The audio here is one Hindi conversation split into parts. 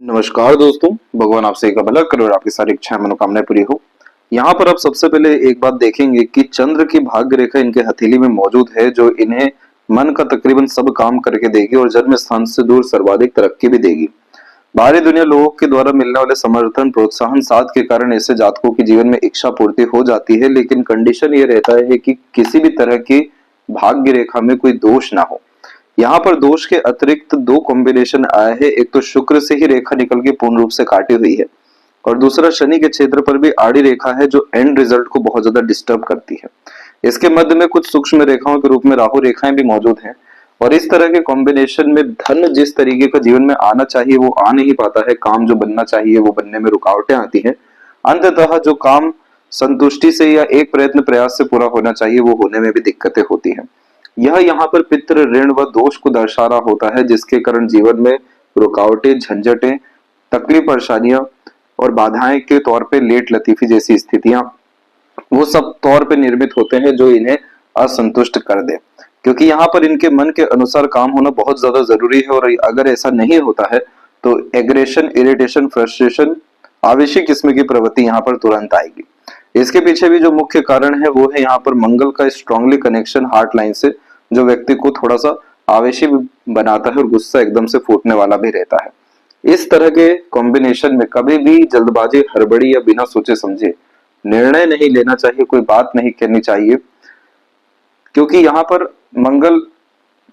नमस्कार दोस्तों, भगवान आपसे एक भला करे और आपकी सारी इच्छाएं मनोकामनाएं पूरी हो। यहाँ पर आप सबसे पहले एक बात देखेंगे कि चंद्र की भाग्य रेखा इनके हथेली में मौजूद है, जो इन्हें मन का तकरीबन सब काम करके देगी और जन्म स्थान से दूर सर्वाधिक तरक्की भी देगी। बाहरी दुनिया लोगों के द्वारा मिलने वाले समर्थन प्रोत्साहन साथ के कारण ऐसे जातकों की जीवन में इच्छा पूर्ति हो जाती है, लेकिन कंडीशन ये रहता है कि किसी भी तरह की भाग्य रेखा में कोई दोष ना हो। यहाँ पर दोष के अतिरिक्त दो कॉम्बिनेशन आया है। एक तो शुक्र से ही रेखा निकल के पूर्ण रूप से काटी हुई है और दूसरा शनि के क्षेत्र पर भी आड़ी रेखा है, जो एंड रिजल्ट को बहुत ज्यादा डिस्टर्ब करती है। इसके मध्य में कुछ सूक्ष्म रेखाओं के रूप में राहु रेखाएं भी मौजूद हैं और इस तरह के कॉम्बिनेशन में धन जिस तरीके का जीवन में आना चाहिए वो आ नहीं पाता है। काम जो बनना चाहिए वो बनने में रुकावटें आती हैं। अंततः जो काम संतुष्टि से या एक प्रयत्न प्रयास से पूरा होना चाहिए वो होने में भी दिक्कतें होती हैं। यह यहाँ पर पितृ ऋण व दोष को दर्शा रहा होता है, जिसके कारण जीवन में रुकावटें, झंझटें, तकलीफ, परेशानियां और बाधाएं के तौर पे लेट लतीफी जैसी स्थितियां वो सब तौर पे निर्मित होते हैं, जो इन्हें असंतुष्ट कर दे। क्योंकि यहाँ पर इनके मन के अनुसार काम होना बहुत ज्यादा जरूरी है और अगर ऐसा नहीं होता है तो एग्रेशन, इरिटेशन, फ्रस्ट्रेशन, आवेशी किस्म की प्रवृत्ति यहाँ पर तुरंत आएगी। इसके पीछे भी जो मुख्य कारण है वो है यहाँ पर मंगल का स्ट्रांगली कनेक्शन हार्ट लाइन से, जो व्यक्ति को थोड़ा सा आवेशी बनाता है और गुस्सा एकदम से फूटने वाला भी रहता है। इस तरह के कॉम्बिनेशन में कभी भी जल्दबाजी, हड़बड़ी या बिना सोचे समझे निर्णय नहीं लेना चाहिए, कोई बात नहीं करनी चाहिए, क्योंकि यहाँ पर मंगल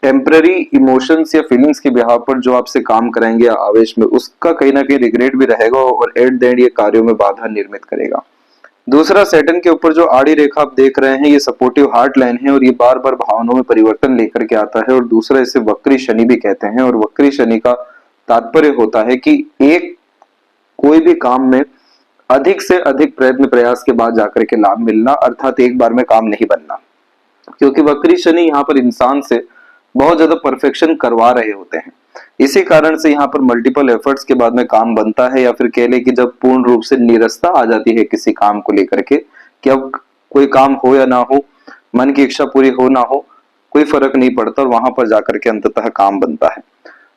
टेम्पररी इमोशंस या फीलिंग्स के बिहाव पर जो आपसे काम कराएंगे आवेश में, उसका कहीं ना कहीं रिग्रेट भी रहेगा और एट द एंड ये कार्यों में बाधा निर्मित करेगा। दूसरा, सैटर्न के ऊपर जो आड़ी रेखा आप देख रहे हैं ये सपोर्टिव हार्ट लाइन है और ये बार बार भावनाओं में परिवर्तन लेकर के आता है। और दूसरा, इसे वक्री शनि भी कहते हैं और वक्री शनि का तात्पर्य होता है कि एक कोई भी काम में अधिक से अधिक प्रयत्न प्रयास के बाद जाकर के लाभ मिलना, अर्थात एक बार में काम नहीं बनना। क्योंकि वक्री शनि यहाँ पर इंसान से बहुत ज्यादा परफेक्शन करवा रहे होते हैं। इसी कारण से यहाँ पर मल्टीपल एफर्ट्स के बाद में काम बनता है, या फिर कह ले कि जब पूर्ण रूप से निरस्ता आ जाती है किसी काम को लेकर के कि अब कोई काम हो या ना हो, मन की इच्छा पूरी हो ना हो, कोई फर्क नहीं पड़ता और वहां पर जाकर के अंततः काम बनता है।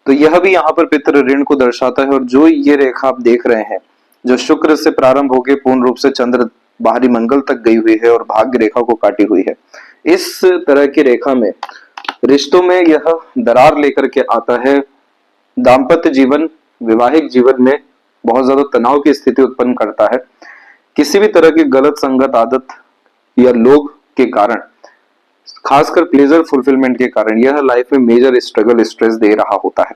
तो यह भी यहाँ पर पितृ ऋण को दर्शाता है। और जो ये रेखा आप देख रहे हैं, जो शुक्र से प्रारंभ होकर पूर्ण रूप से चंद्र बाहरी मंगल तक गई हुई है और भाग्य रेखा को काटी हुई है, इस तरह की रेखा में रिश्तों में यह दरार लेकर के आता है। दाम्पत्य जीवन, वैवाहिक जीवन में बहुत ज्यादा तनाव की स्थिति उत्पन्न करता है। किसी भी तरह की गलत संगत आदत या लोग के कारण, खासकर प्लेजर फुलफिलमेंट के कारण, यह लाइफ में मेजर स्ट्रगल, स्ट्रेस दे रहा होता है।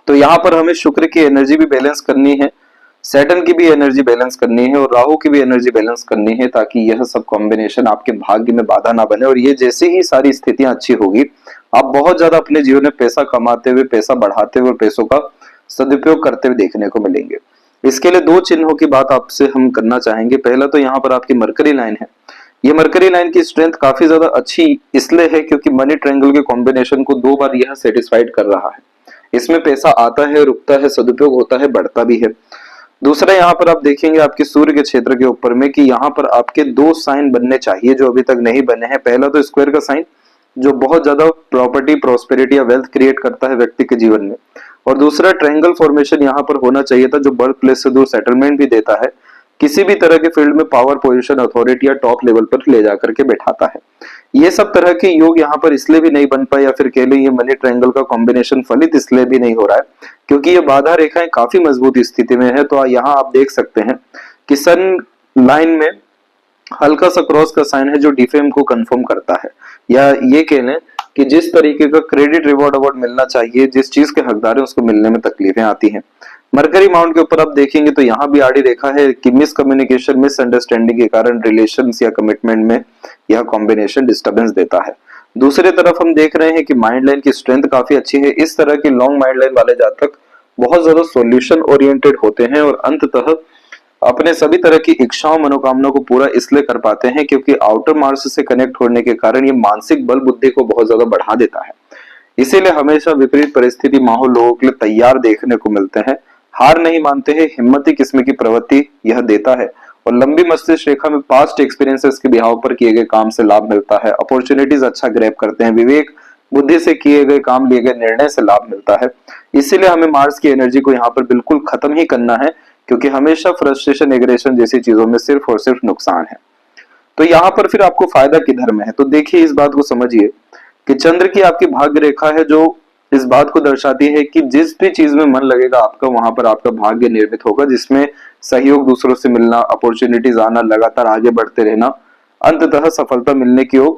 तो यहाँ पर हमें शुक्र की एनर्जी भी बैलेंस करनी है, सैटर्न की भी एनर्जी बैलेंस करनी है और राहु की भी एनर्जी बैलेंस करनी है, ताकि यह सब कॉम्बिनेशन आपके भाग्य में बाधा ना बने। और ये जैसे ही सारी स्थितियां अच्छी होगी, आप बहुत ज्यादा अपने जीवन में पैसा कमाते हुए, पैसा बढ़ाते हुए और पैसों का सदुपयोग करते हुए देखने को मिलेंगे। इसके लिए दो चिन्हों की बात आपसे हम करना चाहेंगे। पहला तो यहाँ पर आपकी मरकरी लाइन है। ये मरकरी लाइन की स्ट्रेंथ काफी ज्यादा अच्छी इसलिए है क्योंकि मनी ट्रायंगल के कॉम्बिनेशन को 2 बार यह सेटिस्फाइड कर रहा है। इसमें पैसा आता है, रुकता है, सदुपयोग होता है, बढ़ता भी है। दूसरा, यहाँ पर आप देखेंगे आपके सूर्य के क्षेत्र के ऊपर में कि यहाँ पर आपके 2 साइन बनने चाहिए जो अभी तक नहीं बने हैं। पहला तो स्क्वायर का साइन, जो बहुत ज्यादा प्रॉपर्टी, प्रॉस्पेरिटी या वेल्थ क्रिएट करता है व्यक्ति के जीवन में, और दूसरा ट्रायंगल फॉर्मेशन यहाँ पर होना चाहिए था, जो बर्थ प्लेस से दूर सेटलमेंट भी देता है, किसी भी तरह के फील्ड में पावर पोजीशन, अथॉरिटी या टॉप लेवल पर ले जाकर के बैठाता है। ये सब तरह के योग यहाँ पर इसलिए भी नहीं बन पाए, या फिर कह लें ये मनी ट्रायंगल का कॉम्बिनेशन फलित इसलिए भी नहीं हो रहा है क्योंकि ये बाधा रेखाएं काफी मजबूत स्थिति में है। तो यहाँ आप देख सकते हैं कि सन लाइन में हल्का सा क्रॉस का साइन है, जो डिफेम को कंफर्म करता है, या ये कह लें कि जिस तरीके का क्रेडिट रिवॉर्ड अवार्ड मिलना चाहिए, जिस चीज के हकदार है उसको मिलने में तकलीफें आती हैं। मरकरी माउंट के ऊपर आप देखेंगे तो यहाँ भी आड़ी रेखा है कि मिसकम्युनिकेशन, मिसअंडरस्टैंडिंग के कारण रिलेशंस या कमिटमेंट में यह कॉम्बिनेशन डिस्टर्बेंस देता है। दूसरी तरफ हम देख रहे हैं कि माइंड लाइन की स्ट्रेंथ काफी अच्छी है। इस तरह की लॉन्ग माइंड लाइन वाले जातक बहुत ज्यादा सॉल्यूशन ओरिएंटेड होते हैं और अंततः अपने सभी तरह की इच्छाओं, मनोकामनाओं को पूरा इसलिए कर पाते हैं क्योंकि आउटर मार्स से कनेक्ट होने के कारण ये मानसिक बल बुद्धि को बहुत ज्यादा बढ़ा देता है। इसीलिए हमेशा विपरीत परिस्थिति, माहौल लोगों के लिए तैयार देखने को मिलते हैं। हार नहीं मानते हैं, हिम्मती किस्म की प्रवृत्ति यह देता है और लंबी मस्तिष्क रेखा में पास्ट एक्सपीरियंसेस के बिहाव पर किए गए काम से लाभ मिलता है। अपॉर्चुनिटीज अच्छा ग्रैब करते हैं, विवेक बुद्धि से किए गए काम, लिए गए निर्णय से लाभ मिलता है। इसीलिए हमें मार्स की एनर्जी को यहाँ पर बिल्कुल खत्म ही करना है, क्योंकि हमेशा फ्रस्ट्रेशन, एग्रेशन जैसी चीजों में सिर्फ और सिर्फ नुकसान है। तो यहाँ पर फिर आपको फायदा किधर में है? तो देखिए, इस बात को समझिए कि चंद्र की आपकी भाग्य रेखा है जो इस बात को दर्शाती है कि जिस भी चीज में मन लगेगा आपका, वहां पर आपका भाग्य निर्मित होगा, जिसमें सहयोग, दूसरों से मिलना, अपॉर्चुनिटीज आना, लगातार आगे बढ़ते रहना, अंततः सफलता मिलने की ओर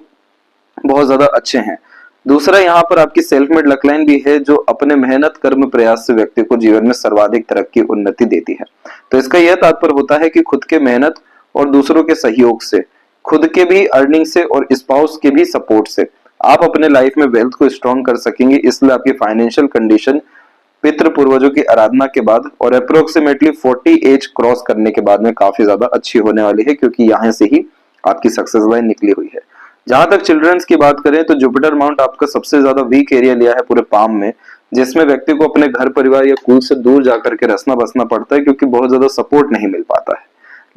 बहुत ज्यादा अच्छे हैं। दूसरा, यहाँ पर आपकी सेल्फ मेड लक लाइन भी है जो अपने मेहनत, कर्म, प्रयास से व्यक्ति को जीवन में सर्वाधिक तरक्की, उन्नति देती है। तो इसका यह तात्पर्य होता है कि खुद के मेहनत और दूसरों के सहयोग से, खुद के भी अर्निंग से और स्पाउस के भी सपोर्ट से आप अपने लाइफ में वेल्थ को स्ट्रॉन्ग कर सकेंगे। इसलिए आपकी फाइनेंशियल कंडीशन पितृ पूर्वजों की आराधना के बाद और अप्रोक्सीमेटली 40 एज क्रॉस करने के बाद में काफी ज्यादा अच्छी होने वाली है, क्योंकि यहाँ से ही आपकी सक्सेस लाइन निकली हुई है। जहां तक चिल्ड्रंस की बात करें तो जुपिटर माउंट आपका सबसे ज्यादा वीक एरिया लिया है पूरे पाम में, जिसमें व्यक्ति को अपने घर परिवार या कुल से दूर जाकर के रसना बसना पड़ता है, क्योंकि बहुत ज्यादा सपोर्ट नहीं मिल पाता है।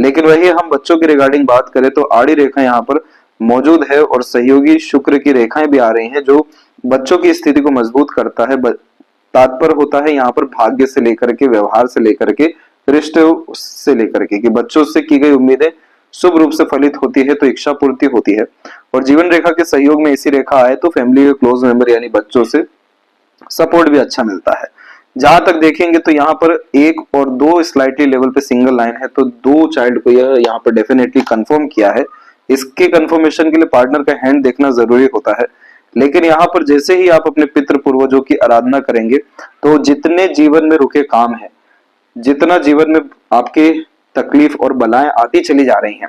लेकिन वही हम बच्चों की रिगार्डिंग बात करें तो आड़ी रेखा यहाँ पर मौजूद है और सहयोगी शुक्र की रेखाएं भी आ रही हैं, जो बच्चों की स्थिति को मजबूत करता है। तात्पर्य होता है यहाँ पर भाग्य से लेकर के, व्यवहार से लेकर के, रिश्ते से लेकर के, कि बच्चों से की गई उम्मीदें शुभ रूप से फलित होती है तो इच्छा पूर्ति होती है। और जीवन रेखा के सहयोग में ऐसी रेखा आए तो फैमिली के क्लोज मेंबर यानी बच्चों से सपोर्ट भी अच्छा मिलता है। जहां तक देखेंगे तो यहाँ पर 1 और 2 स्लाइटली लेवल पे सिंगल लाइन है, तो 2 चाइल्ड को यह यहाँ पर डेफिनेटली कंफर्म किया है। इसके कंफर्मेशन के लिए पार्टनर का हैंड देखना जरूरी होता है। लेकिन यहाँ पर जैसे ही आप अपने पितृ पूर्वजों की आराधना करेंगे तो जितने जीवन में रुके काम है, जितना जीवन में आपके तकलीफ और बलाएं आती चली जा रही हैं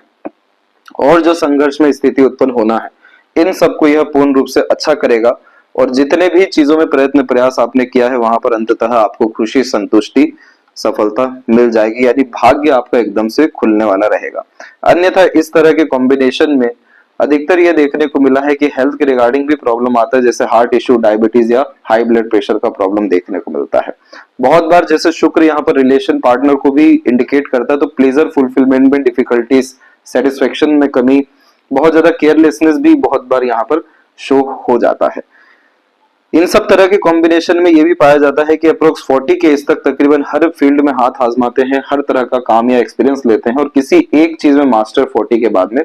और जो संघर्ष में स्थिति उत्पन्न होना है, इन सबको यह पूर्ण रूप से अच्छा करेगा। और जितने भी चीजों में प्रयत्न प्रयास आपने किया है वहां पर अंततः आपको खुशी, संतुष्टि, सफलता मिल जाएगी, यानी भाग्य आपका एकदम से खुलने वाला रहेगा। अन्यथा इस तरह के कॉम्बिनेशन में अधिकतर यह देखने को मिला है कि हेल्थ के रिगार्डिंग भी प्रॉब्लम आता है, जैसे हार्ट इश्यू, डायबिटीज या हाई ब्लड प्रेशर का प्रॉब्लम देखने को मिलता है। बहुत बार जैसे शुक्र यहाँ पर रिलेशन पार्टनर को भी इंडिकेट करता है, तो प्लेजर फुलफिलमेंट में डिफिकल्टीज, सेटिस्फेक्शन में कमी, बहुत ज्यादा केयरलेसनेस भी बहुत बार यहाँ पर शो हो जाता है। इन सब तरह के कॉम्बिनेशन में यह भी पाया जाता है कि अप्रोक्स 40 के एज तक तकरीबन हर फील्ड में हाथ आजमाते हैं, हर तरह का काम या एक्सपीरियंस लेते हैं और किसी एक चीज में मास्टर 40 के बाद में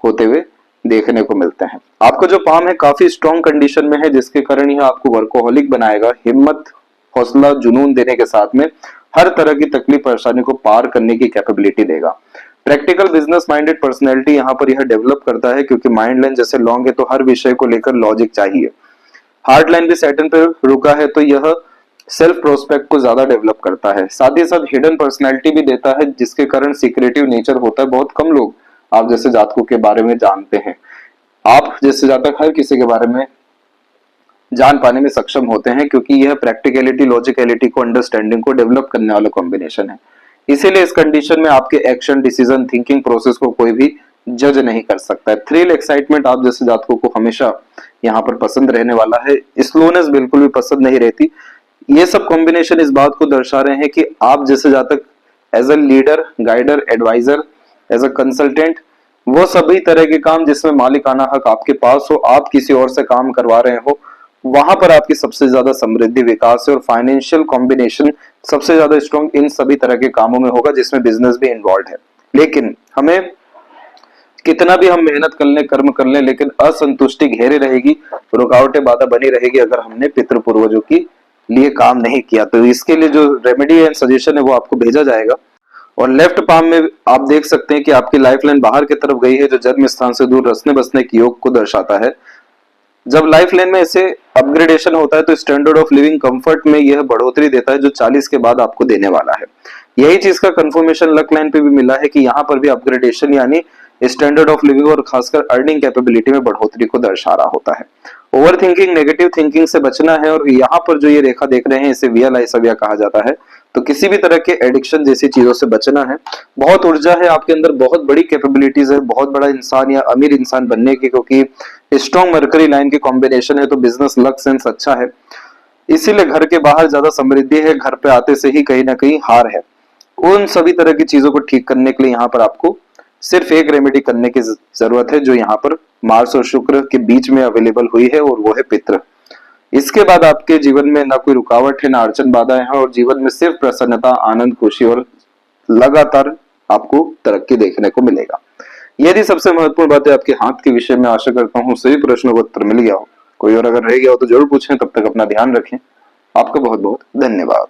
होते हुए देखने को मिलते हैं। आपका जो पाम है काफी स्ट्रॉन्ग कंडीशन में है, जिसके कारण यह आपको वर्कोहॉलिक बनाएगा, हिम्मत, हौसला, जुनून देने के साथ में हर तरह की तकलीफ परेशानी को पार करने की कैपेबिलिटी देगा। प्रैक्टिकल बिजनेस माइंडेड पर्सनैलिटी यहाँ पर यह डेवलप करता है, क्योंकि माइंड लाइन जैसे लॉन्ग है तो हर विषय को लेकर लॉजिक चाहिए। हार्ट लाइन भी सैटर्न पे रुका है तो यह सेल्फ प्रोस्पेक्ट को ज्यादा डेवलप करता है। साथ ही साथ हिडन पर्सनैलिटी भी देता है, जिसके कारण सीक्रेटिव नेचर होता है। बहुत कम लोग आप जैसे जातकों के बारे में जानते हैं। आप जैसे जातक हर किसी के बारे में जान पाने में सक्षम होते हैं, क्योंकि यह प्रैक्टिकलिटी, लॉजिकलिटी को, अंडरस्टैंडिंग को डेवलप करने वाला कॉम्बिनेशन है। इसीलिए इस कंडीशन में आपके एक्शन, डिसीजन, थिंकिंग प्रोसेस को कोई भी जज नहीं कर सकता है। थ्रिल, एक्साइटमेंट आप जैसे जातकों को हमेशा यहाँ पर पसंद रहने वाला है। स्लोनेस बिल्कुल भी पसंद नहीं रहती। ये सब कॉम्बिनेशन इस बात को दर्शा रहे हैं कि आप जैसे जातक as a leader, guider, adviser, as a consultant, वो सभी तरह के काम जिसमें मालिकाना हक आपके पास हो, आप किसी और से काम करवा रहे हो, वहां पर आपकी सबसे ज्यादा समृद्धि, विकास है। और फाइनेंशियल कॉम्बिनेशन सबसे ज्यादा स्ट्रॉन्ग इन सभी तरह के कामों में होगा जिसमें बिजनेस भी इन्वॉल्व है। लेकिन हमें कितना भी हम मेहनत कर लें, कर्म कर लें, लेकिन असंतुष्टि घेरे रहेगी, रुकावटें, बाधा बनी रहेगी अगर हमने पितृ पूर्वजों की लिए काम नहीं किया। तो इसके लिए जो रेमेडी एंड सजेशन है वो आपको भेजा जाएगा। और लेफ्ट पाम में आप देख सकते हैं कि आपकी लाइफ लाइन बाहर की तरफ गई है, जो जन्म स्थान से दूर रसने बसने के योग को दर्शाता है। जब लाइफ लाइन में ऐसे अपग्रेडेशन होता है तो स्टैंडर्ड ऑफ लिविंग कंफर्ट में यह बढ़ोतरी देता है, जो 40 के बाद आपको देने वाला है। यही चीज का कंफर्मेशन लक लाइन पे भी मिला है कि यहाँ पर भी अपग्रेडेशन यानी स्टैंडर्ड ऑफ लिविंग और खासकर अर्निंग कैपेबिलिटी में बढ़ोतरी को दर्शा रहा होता है। ओवर थिंकिंग, नेगेटिव थिंकिंग से बचना है। और यहाँ पर जो ये रेखा देख रहे हैं इसे विया लाइसविया कहा जाता है। तो किसी भी तरह के एडिक्शन जैसी चीजों से बचना है। बहुत ऊर्जा है आपके अंदर, बहुत बड़ी कैपेबिलिटीज है बहुत बड़ा इंसान या अमीर इंसान बनने की, क्योंकि स्ट्रॉन्ग मरकरी लाइन की कॉम्बिनेशन है तो बिजनेस लक सेंस अच्छा है। इसीलिए घर के बाहर ज्यादा समृद्धि है, घर पे आते से ही कहीं ना कहीं हार है। उन सभी तरह की चीजों को ठीक करने के लिए यहाँ पर आपको सिर्फ एक रेमेडी करने की जरूरत है, जो यहाँ पर मार्स और शुक्र के बीच में अवेलेबल हुई है, और वो है पितृ। इसके बाद आपके जीवन में ना कोई रुकावट है, ना अड़चन बाधाएं हैं, और जीवन में सिर्फ प्रसन्नता, आनंद, खुशी और लगातार आपको तरक्की देखने को मिलेगा। यदि सबसे महत्वपूर्ण बात है आपके हाथ के विषय में, आशा करता हूँ सभी प्रश्नों का उत्तर मिल गया हो। कोई और अगर रह गया हो तो जरूर पूछें। तब तक अपना ध्यान रखें। आपका बहुत बहुत धन्यवाद।